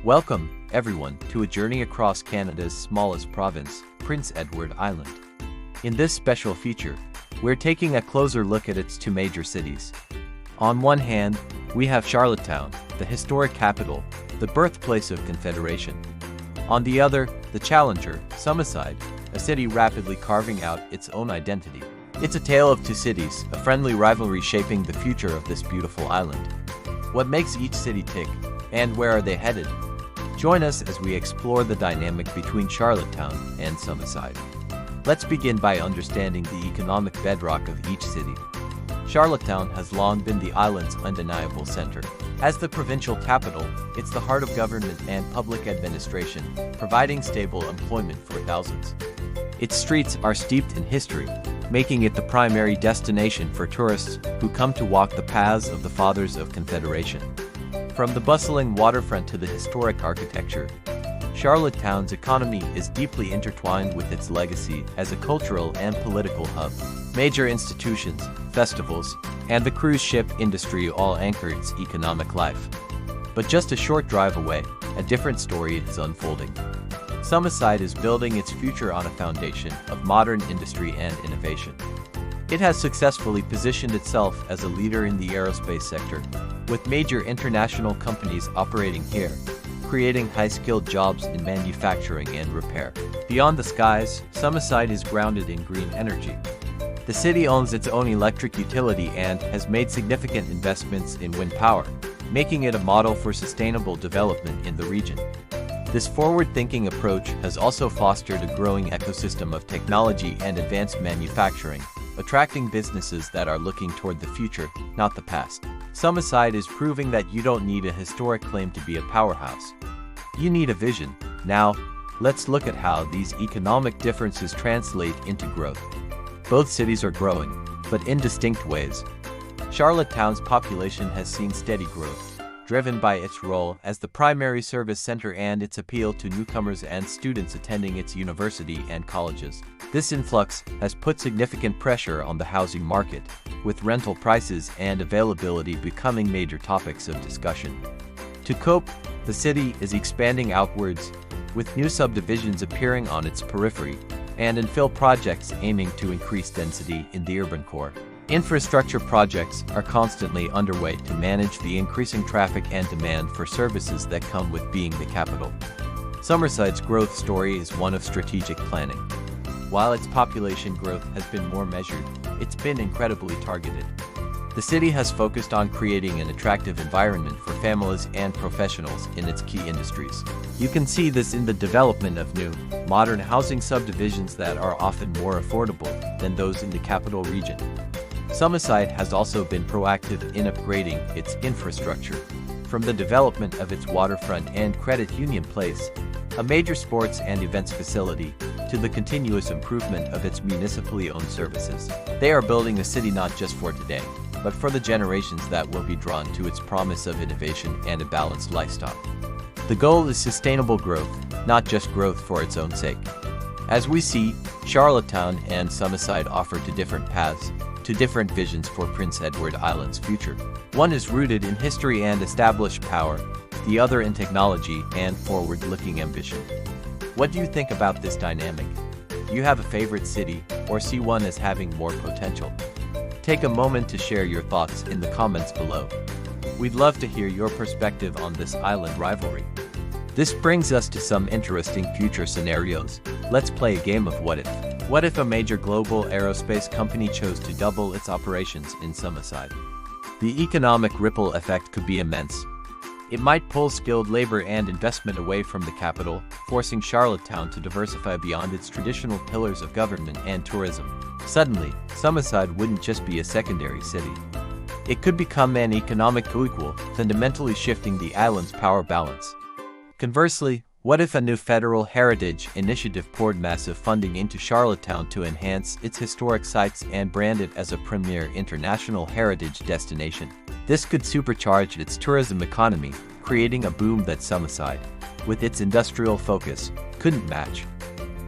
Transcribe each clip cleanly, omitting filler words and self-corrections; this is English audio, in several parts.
Welcome, everyone, to a journey across Canada's smallest province, Prince Edward Island. In this special feature, we're taking a closer look at its two major cities. On one hand, we have Charlottetown, the historic capital, the birthplace of Confederation. On the other, the challenger, Summerside, a city rapidly carving out its own identity. It's a tale of two cities, a friendly rivalry shaping the future of this beautiful island. What makes each city tick, and where are they headed? Join us as we explore the dynamic between Charlottetown and Summerside. Let's begin by understanding the economic bedrock of each city. Charlottetown has long been the island's undeniable center. As the provincial capital, it's the heart of government and public administration, providing stable employment for thousands. Its streets are steeped in history, making it the primary destination for tourists who come to walk the paths of the Fathers of Confederation. From the bustling waterfront to the historic architecture, Charlottetown's economy is deeply intertwined with its legacy as a cultural and political hub. Major institutions, festivals, and the cruise ship industry all anchor its economic life. But just a short drive away, a different story is unfolding. Summerside is building its future on a foundation of modern industry and innovation. It has successfully positioned itself as a leader in the aerospace sector, with major international companies operating here, creating high-skilled jobs in manufacturing and repair. Beyond the skies, Summerside is grounded in green energy. The city owns its own electric utility and has made significant investments in wind power, making it a model for sustainable development in the region. This forward-thinking approach has also fostered a growing ecosystem of technology and advanced manufacturing, attracting businesses that are looking toward the future, not the past. Summerside is proving that you don't need a historic claim to be a powerhouse. You need a vision. Now, let's look at how these economic differences translate into growth. Both cities are growing, but in distinct ways. Charlottetown's population has seen steady growth, driven by its role as the primary service center and its appeal to newcomers and students attending its university and colleges. This influx has put significant pressure on the housing market, with rental prices and availability becoming major topics of discussion. To cope, the city is expanding outwards, with new subdivisions appearing on its periphery, and infill projects aiming to increase density in the urban core. Infrastructure projects are constantly underway to manage the increasing traffic and demand for services that come with being the capital. Summerside's growth story is one of strategic planning. While its population growth has been more measured, it's been incredibly targeted. The city has focused on creating an attractive environment for families and professionals in its key industries. You can see this in the development of new, modern housing subdivisions that are often more affordable than those in the capital region. Summerside has also been proactive in upgrading its infrastructure, from the development of its waterfront and credit union place, a major sports and events facility, to the continuous improvement of its municipally owned services. They are building a city not just for today, but for the generations that will be drawn to its promise of innovation and a balanced lifestyle. The goal is sustainable growth, not just growth for its own sake. As we see, Charlottetown and Summerside offer two different paths, two different visions for Prince Edward Island's future. One is rooted in history and established power, the other in technology and forward-looking ambition. What do you think about this dynamic? Do you have a favorite city, or see one as having more potential? Take a moment to share your thoughts in the comments below. We'd love to hear your perspective on this island rivalry. This brings us to some interesting future scenarios. Let's play a game of what if. What if a major global aerospace company chose to double its operations in Summerside? The economic ripple effect could be immense. It might pull skilled labor and investment away from the capital, forcing Charlottetown to diversify beyond its traditional pillars of government and tourism. Suddenly, Summerside wouldn't just be a secondary city. It could become an economic co-equal, fundamentally shifting the island's power balance. Conversely, what if a new federal heritage initiative poured massive funding into Charlottetown to enhance its historic sites and brand it as a premier international heritage destination? This could supercharge its tourism economy, creating a boom that Summerside, with its industrial focus, couldn't match.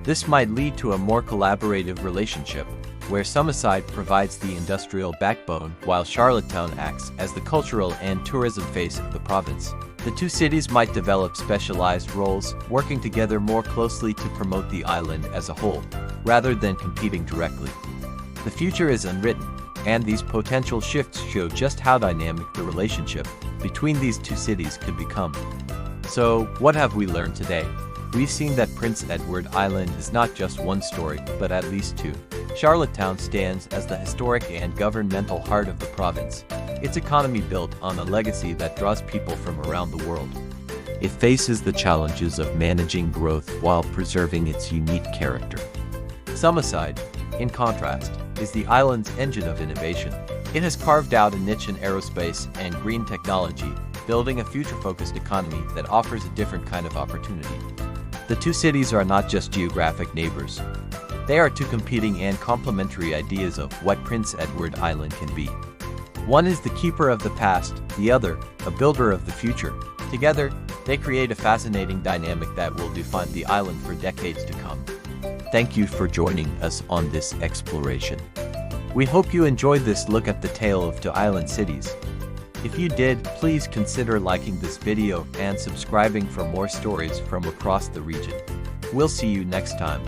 This might lead to a more collaborative relationship, where Summerside provides the industrial backbone while Charlottetown acts as the cultural and tourism face of the province. The two cities might develop specialized roles, working together more closely to promote the island as a whole, rather than competing directly. The future is unwritten, and these potential shifts show just how dynamic the relationship between these two cities could become. So, what have we learned today? We've seen that Prince Edward Island is not just one story, but at least two. Charlottetown stands as the historic and governmental heart of the province, its economy built on a legacy that draws people from around the world. It faces the challenges of managing growth while preserving its unique character. Summerside, in contrast, is the island's engine of innovation. It has carved out a niche in aerospace and green technology, building a future-focused economy that offers a different kind of opportunity. The two cities are not just geographic neighbors. They are two competing and complementary ideas of what Prince Edward Island can be. One is the keeper of the past, the other, a builder of the future. Together, they create a fascinating dynamic that will define the island for decades to come. Thank you for joining us on this exploration. We hope you enjoyed this look at the tale of two island cities. If you did, please consider liking this video and subscribing for more stories from across the region. We'll see you next time.